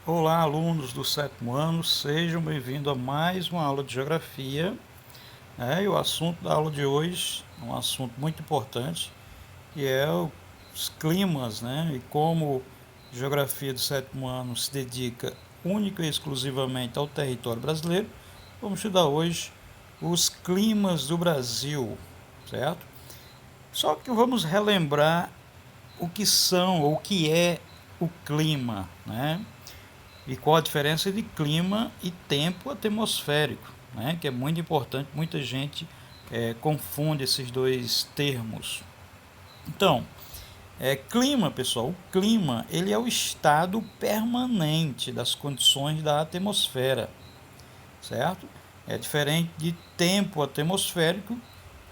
Olá, alunos do sétimo ano, sejam bem-vindos a mais uma aula de geografia. E o assunto da aula de hoje é um assunto muito importante, que é os climas, né? E como a geografia do sétimo ano se dedica única e exclusivamente ao território brasileiro, vamos estudar hoje os climas do Brasil, certo? Só que vamos relembrar o que são ou o que é o clima, né? E qual a diferença de clima e tempo atmosférico, né? Que é muito importante, muita gente confunde esses dois termos. Então, clima, pessoal, o clima ele é o estado permanente das condições da atmosfera, certo? É diferente de tempo atmosférico,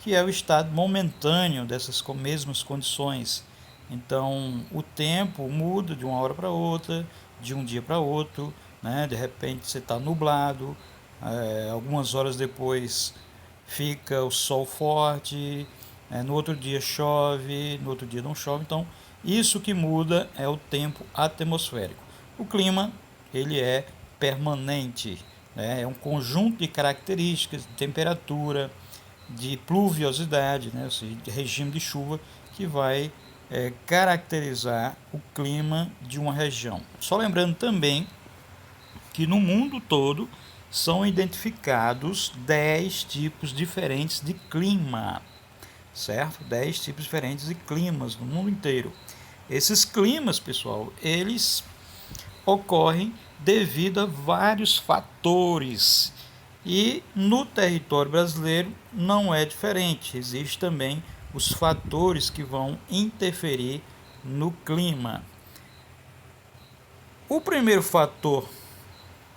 que é o estado momentâneo dessas mesmas condições. Então, o tempo muda de uma hora para outra, de um dia para outro, né? De repente você está nublado, algumas horas depois fica o sol forte, no outro dia chove, no outro dia não chove. Então, isso que muda é o tempo atmosférico. O clima, ele é permanente, né? É um conjunto de características, de temperatura, de pluviosidade, né? Ou seja, de regime de chuva que vai caracterizar o clima de uma região. Só lembrando também que no mundo todo são identificados 10 tipos diferentes de clima, certo? 10 tipos diferentes de climas no mundo inteiro. Esses climas, pessoal, eles ocorrem devido a vários fatores. E no território brasileiro não é diferente. Existem também os fatores que vão interferir no clima. O primeiro fator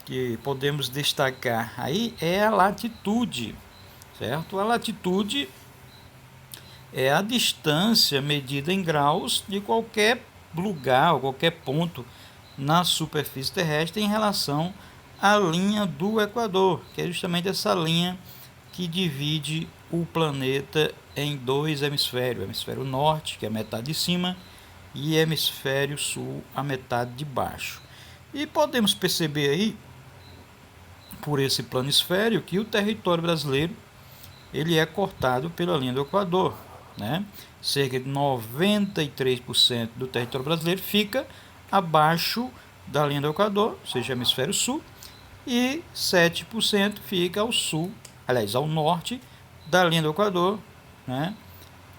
que podemos destacar aí é a latitude, certo? A latitude é a distância medida em graus de qualquer lugar ou qualquer ponto na superfície terrestre em relação à linha do Equador, que é justamente essa linha que divide o planeta em dois hemisférios, o hemisfério norte, que é a metade de cima, e hemisfério sul, a metade de baixo. E podemos perceber aí, por esse planisfério, que o território brasileiro ele é cortado pela linha do Equador, né? Cerca de 93% do território brasileiro fica abaixo da linha do Equador, ou seja, hemisfério sul, e 7% fica ao sul, aliás, ao norte da linha do Equador, né?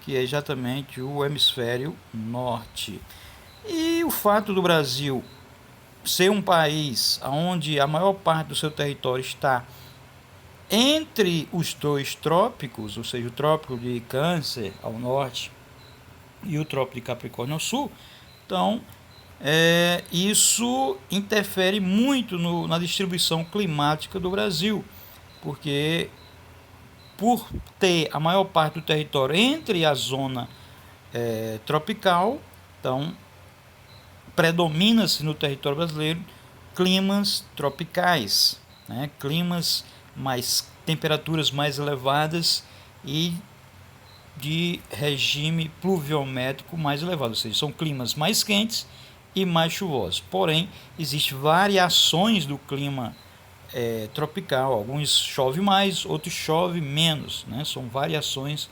Que é exatamente o hemisfério norte. E o fato do Brasil ser um país onde a maior parte do seu território está entre os dois trópicos, ou seja, o trópico de Câncer ao norte e o trópico de Capricórnio ao sul, então isso interfere muito na distribuição climática do Brasil, porque por ter a maior parte do território entre a zona tropical, então predomina-se no território brasileiro climas tropicais, né? Climas mais temperaturas mais elevadas e de regime pluviométrico mais elevado, ou seja, são climas mais quentes e mais chuvosos. Porém, existem variações do clima tropical. Alguns chove mais, outros chove menos, né? São variações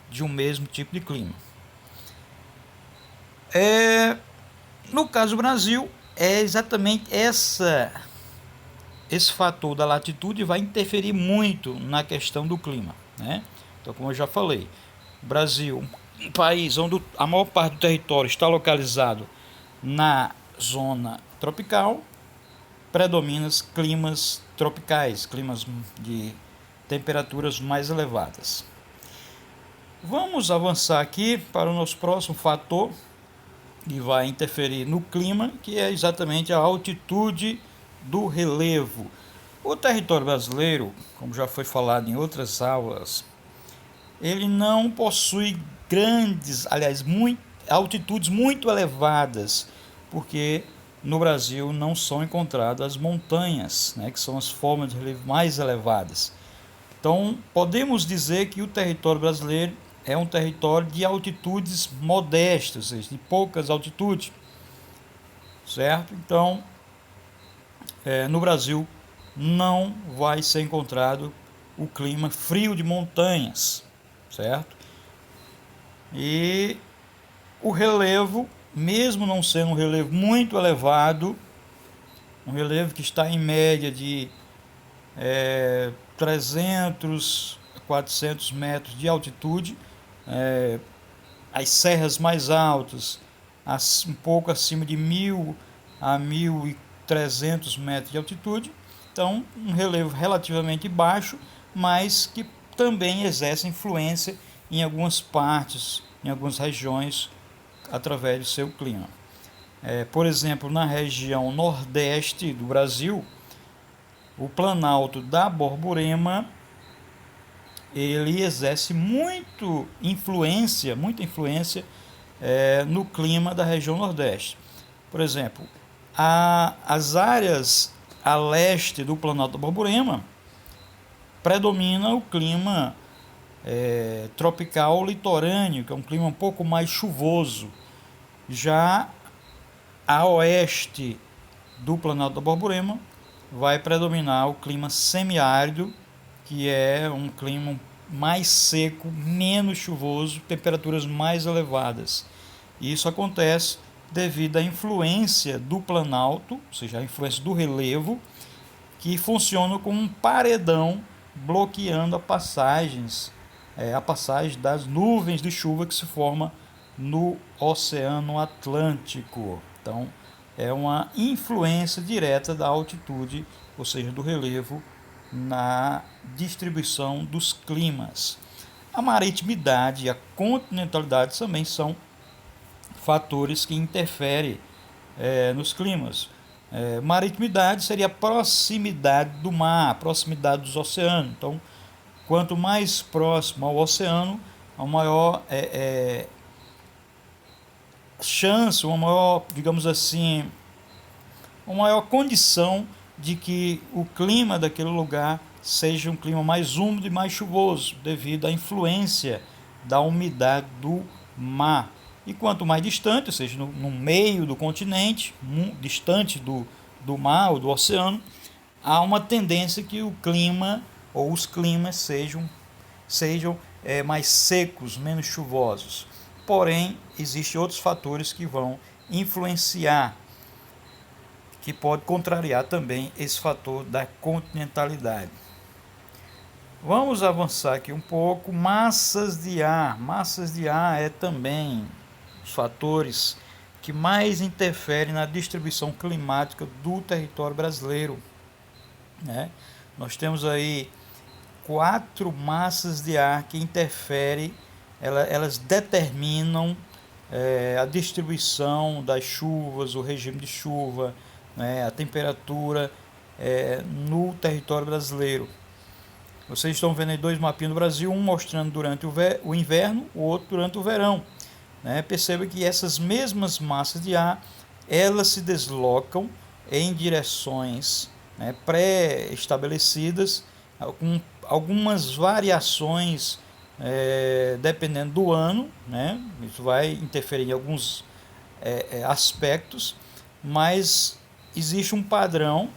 de um mesmo tipo de clima. No caso do Brasil, é exatamente esse fator da latitude vai interferir muito na questão do clima, né? Então, como eu já falei, o Brasil, um país onde a maior parte do território está localizado na zona tropical, predomina climas tropicais, climas de temperaturas mais elevadas. Vamos avançar aqui para o nosso próximo fator que vai interferir no clima, que é exatamente a altitude do relevo. O território brasileiro, como já foi falado em outras aulas, ele não possui altitudes muito elevadas, porque no Brasil não são encontradas as montanhas, né, que são as formas de relevo mais elevadas. Então, podemos dizer que o território brasileiro é um território de altitudes modestas, ou seja, de poucas altitudes, certo? Então, no Brasil não vai ser encontrado o clima frio de montanhas, certo? E o relevo, mesmo não sendo um relevo muito elevado, um relevo que está em média de 300 a 400 metros de altitude, as serras mais altas, um pouco acima de 1.000 a 1.300 metros de altitude. Então, um relevo relativamente baixo, mas que também exerce influência em algumas partes, em algumas regiões, através do seu clima. Por exemplo, na região nordeste do Brasil, o Planalto da Borborema, ele exerce muita influência no clima da região nordeste. Por exemplo, as áreas a leste do Planalto da Borborema predomina o clima tropical litorâneo, que é um clima um pouco mais chuvoso. Já a oeste do Planalto da Borborema vai predominar o clima semiárido, que é um clima mais seco, menos chuvoso, temperaturas mais elevadas. E isso acontece devido à influência do planalto, ou seja, a influência do relevo, que funciona como um paredão bloqueando a passagem das nuvens de chuva que se forma no Oceano Atlântico. Então, é uma influência direta da altitude, ou seja, do relevo, na distribuição dos climas. A maritimidade e a continentalidade também são fatores que interferem nos climas. Maritimidade seria a proximidade do mar, a proximidade dos oceanos. Então, quanto mais próximo ao oceano, a maior chance, uma maior, digamos assim, uma maior condição de que o clima daquele lugar seja um clima mais úmido e mais chuvoso, devido à influência da umidade do mar. E quanto mais distante, ou seja, no meio do continente, distante do mar ou do oceano, há uma tendência que o clima ou os climas sejam mais secos, menos chuvosos. Porém, existem outros fatores que vão influenciar, que pode contrariar também esse fator da continentalidade. Vamos avançar aqui um pouco. Massas de ar. Massas de ar é também os fatores que mais interferem na distribuição climática do território brasileiro. Nós temos aí 4 massas de ar que interferem, elas determinam a distribuição das chuvas, o regime de chuva, a temperatura no território brasileiro. Vocês estão vendo aí 2 mapinhas do Brasil, um mostrando durante o inverno, o outro durante o verão. Perceba que essas mesmas massas de ar, elas se deslocam em direções pré-estabelecidas, com algumas variações dependendo do ano, isso vai interferir em alguns aspectos, mas existe um padrão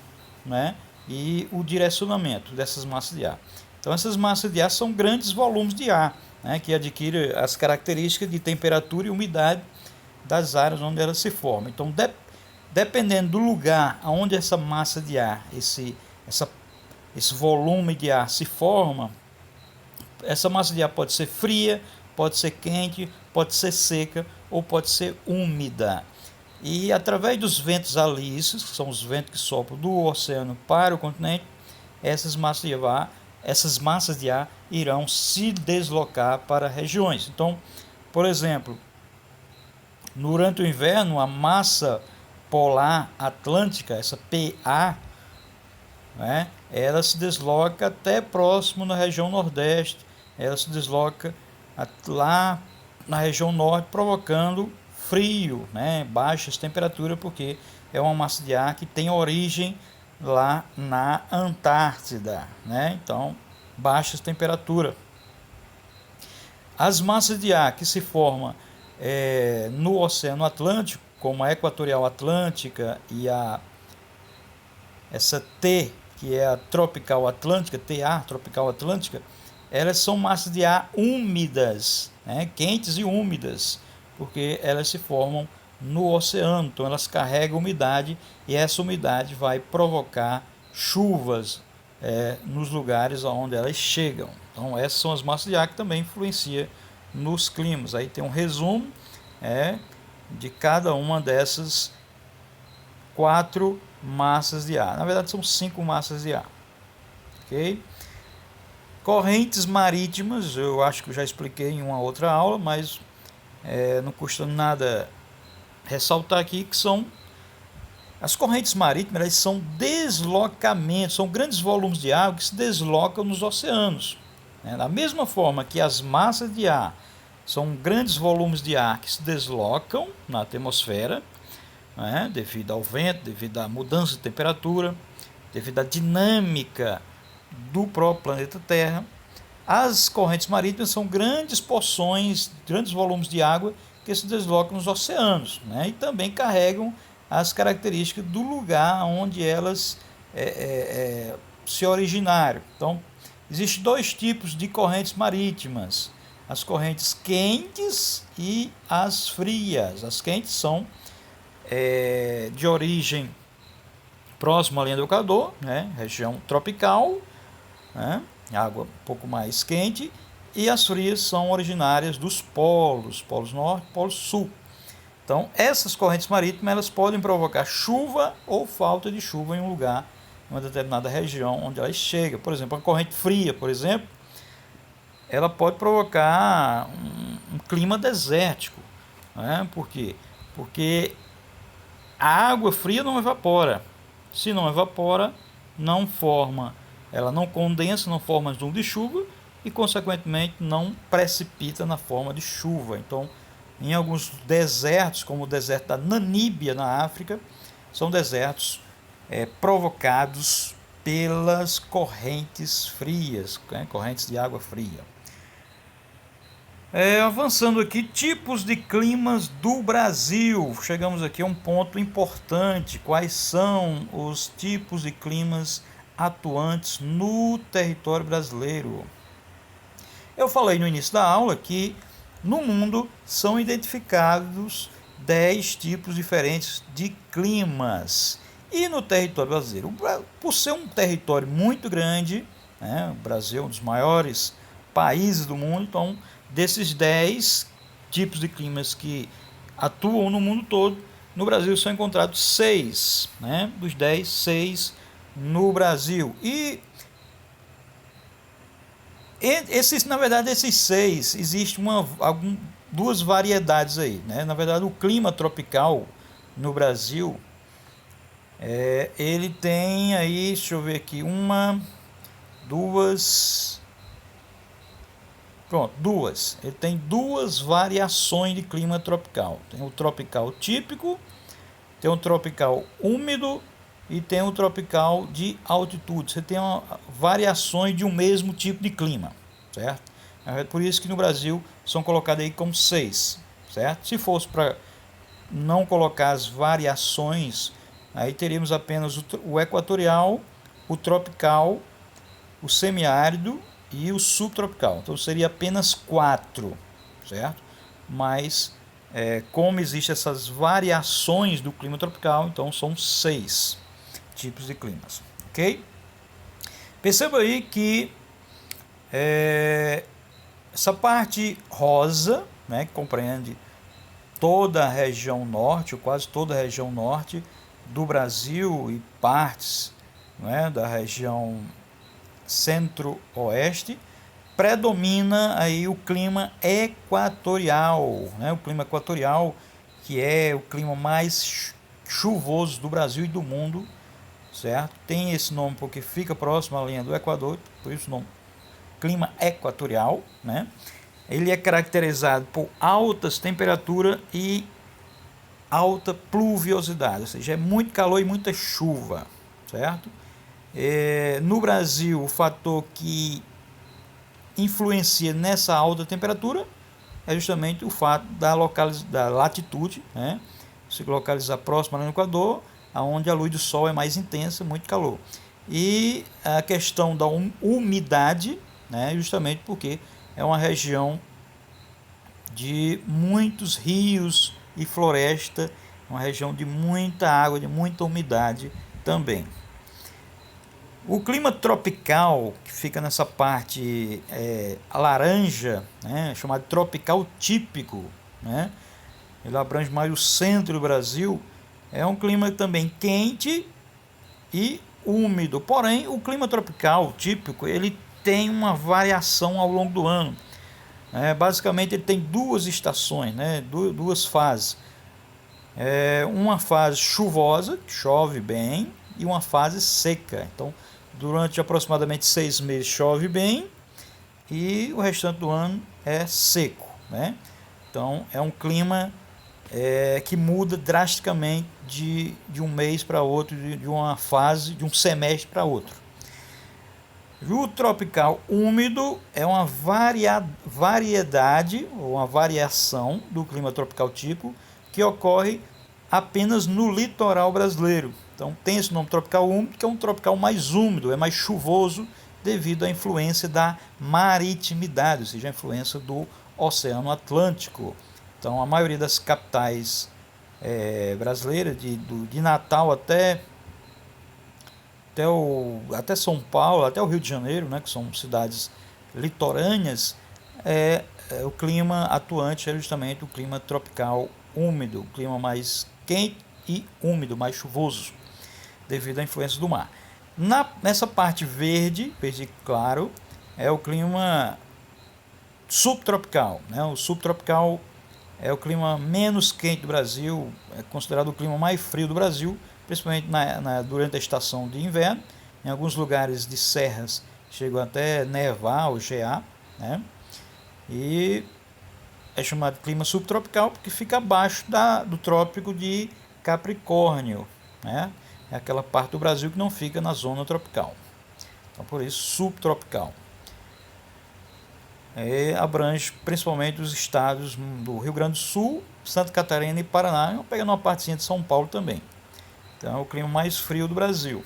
e o direcionamento dessas massas de ar. Então, essas massas de ar são grandes volumes de ar, que adquirem as características de temperatura e umidade das áreas onde elas se formam. Então, dependendo do lugar onde essa massa de ar, esse volume de ar se forma, essa massa de ar pode ser fria, pode ser quente, pode ser seca ou pode ser úmida. E através dos ventos alísios, que são os ventos que sopram do oceano para o continente, essas massas de ar irão se deslocar para regiões. Então, por exemplo, durante o inverno, a massa polar atlântica, essa PA, ela se desloca até próximo na região nordeste, ela se desloca lá na região norte, provocando frio, baixas temperaturas, porque é uma massa de ar que tem origem lá na Antártida, então baixas temperaturas. As massas de ar que se formam no Oceano Atlântico, como a Equatorial Atlântica e a essa T, que é a tropical atlântica, TA, tropical atlântica, elas são massas de ar úmidas, né, quentes e úmidas, porque elas se formam no oceano, então elas carregam umidade e essa umidade vai provocar chuvas nos lugares onde elas chegam. Então essas são as massas de ar que também influenciam nos climas. Aí tem um resumo de cada uma dessas 4 massas de ar. Na verdade são 5 massas de ar. Ok? Correntes marítimas, eu acho que eu já expliquei em uma outra aula, mas não custa nada ressaltar aqui que são as correntes marítimas, elas são deslocamentos, são grandes volumes de água que se deslocam nos oceanos. Da mesma forma que as massas de ar são grandes volumes de ar que se deslocam na atmosfera, devido ao vento, devido à mudança de temperatura, devido à dinâmica do próprio planeta Terra. As correntes marítimas são grandes porções, grandes volumes de água que se deslocam nos oceanos, e também carregam as características do lugar onde elas se originaram. Então, existem 2 tipos de correntes marítimas: as correntes quentes e as frias. As quentes são de origem próxima à linha do Equador, região tropical, água um pouco mais quente, e as frias são originárias dos polos norte e polo sul. Então, essas correntes marítimas elas podem provocar chuva ou falta de chuva em um lugar, em uma determinada região onde elas chegam. Por exemplo, a corrente fria, ela pode provocar um clima desértico. Por quê? Porque a água fria não evapora. Se não evapora, ela não condensa, não forma nuvem de chuva e, consequentemente, não precipita na forma de chuva. Então, em alguns desertos, como o deserto da Namíbia, na África, são desertos provocados pelas correntes frias, correntes de água fria. Avançando aqui, tipos de climas do Brasil. Chegamos aqui a um ponto importante. Quais são os tipos de climas atuantes no território brasileiro? Eu falei no início da aula que no mundo são identificados 10 tipos diferentes de climas. E no território brasileiro, por ser um território muito grande, o Brasil é um dos maiores países do mundo, então desses 10 tipos de climas que atuam no mundo todo, no Brasil são encontrados 6, dos 10, 6 no Brasil. E na verdade, esses 6, existem 2 variedades aí. Na verdade, o clima tropical no Brasil, ele tem aí, deixa eu ver aqui, 2. Ele tem 2 variações de clima tropical. Tem o tropical típico, tem o tropical úmido e tem o tropical de altitude. Você tem variações de um mesmo tipo de clima, certo? É por isso que no Brasil são colocados aí como 6, certo? Se fosse para não colocar as variações, aí teríamos apenas o equatorial, o tropical, o semiárido e o subtropical. Então seria apenas 4, certo? Mas como existem essas variações do clima tropical, então são 6 tipos de climas, ok? Perceba aí que essa parte rosa, que compreende toda a região norte, ou quase toda a região norte do Brasil e partes da região centro-oeste, predomina aí o clima equatorial, o clima equatorial, que é o clima mais chuvoso do Brasil e do mundo, certo? Tem esse nome porque fica próximo à linha do Equador, por isso o nome clima equatorial, Ele é caracterizado por altas temperaturas e alta pluviosidade, ou seja, é muito calor e muita chuva, certo? No Brasil, o fator que influencia nessa alta temperatura é justamente o fato da latitude, se localizar próximo ao Equador, onde a luz do sol é mais intensa, muito calor. E a questão da umidade, né, justamente porque é uma região de muitos rios e floresta, uma região de muita água, de muita umidade também. O clima tropical, que fica nessa parte laranja, né, chamado tropical típico, né, ele abrange mais o centro do Brasil, é um clima também quente e úmido. Porém, o clima tropical típico, ele tem uma variação ao longo do ano. Basicamente, ele tem duas estações, né, duas fases. Uma fase chuvosa, que chove bem, e uma fase seca. Então, durante aproximadamente 6 meses chove bem e o restante do ano é seco, né? Então, é um clima que muda drasticamente de um mês para outro, de uma fase, de um semestre para outro. O tropical úmido é uma variedade ou uma variação do clima tropical tipo que ocorre apenas no litoral brasileiro. Então tem esse nome tropical úmido, que é um tropical mais úmido, é mais chuvoso devido à influência da maritimidade, ou seja, a influência do Oceano Atlântico. Então a maioria das capitais brasileiras, de Natal até São Paulo, até o Rio de Janeiro, né, que são cidades litorâneas, o clima atuante é justamente o clima tropical úmido, o clima mais quente e úmido, mais chuvoso, devido à influência do mar. Nessa parte verde claro, é o clima subtropical, né? O subtropical é o clima menos quente do Brasil, é considerado o clima mais frio do Brasil, principalmente durante a estação de inverno. Em alguns lugares de serras chegam até nevar ou gear, né? E é chamado de clima subtropical porque fica abaixo do trópico de Capricórnio, né? É aquela parte do Brasil que não fica na zona tropical. Então, por isso, subtropical. Abrange principalmente os estados do Rio Grande do Sul, Santa Catarina e Paraná, pegando uma partezinha de São Paulo também. Então é o clima mais frio do Brasil,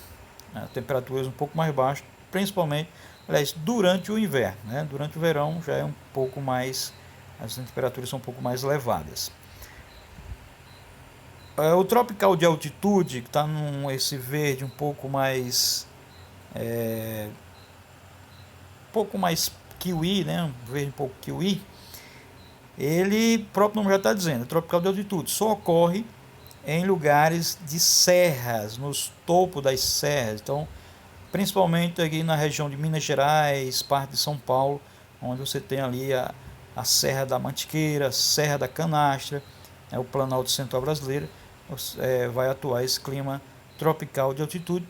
né? Temperaturas um pouco mais baixas, principalmente, aliás, durante o inverno, né? Durante o verão já é um pouco mais, as temperaturas são um pouco mais elevadas. O tropical de altitude, que está esse verde um pouco mais kiwi, né? Um verde um pouco kiwi. Ele, o próprio nome já está dizendo, tropical de altitude, só ocorre em lugares de serras, nos topos das serras. Então, principalmente aqui na região de Minas Gerais, parte de São Paulo, onde você tem ali a Serra da Mantiqueira, a Serra da Canastra, o Planalto Central brasileiro, vai atuar esse clima tropical de altitude,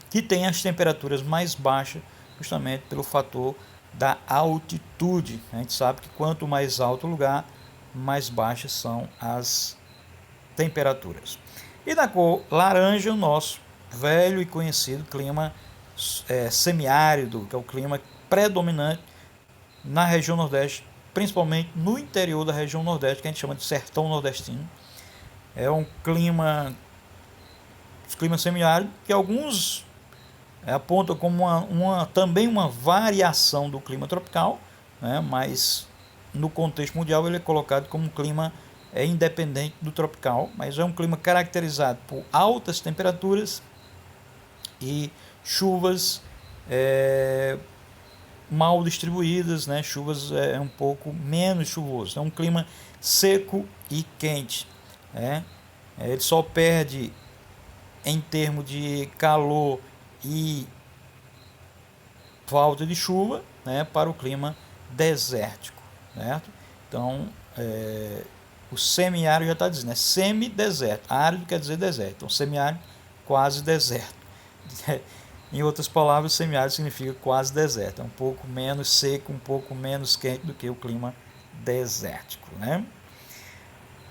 que tem as temperaturas mais baixas, justamente pelo fator da altitude. A gente sabe que quanto mais alto o lugar, mais baixas são as temperaturas. E na cor laranja, o nosso velho e conhecido clima semiárido, que é o clima predominante na região Nordeste, principalmente no interior da região Nordeste, que a gente chama de sertão nordestino. É um clima semiárido que alguns apontam como também uma variação do clima tropical, né? Mas no contexto mundial ele é colocado como um clima independente do tropical, mas é um clima caracterizado por altas temperaturas e chuvas mal distribuídas, né? Chuvas um pouco menos chuvoso. É um clima seco e quente, né? Ele só perde em termos de calor e falta de chuva, né, para o clima desértico, certo? Então, o semiárido já está dizendo, é semideserto. Árido quer dizer deserto, então semiárido, quase deserto. Em outras palavras, semiárido significa quase deserto, é um pouco menos seco, um pouco menos quente do que o clima desértico, né?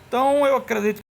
Então, eu acredito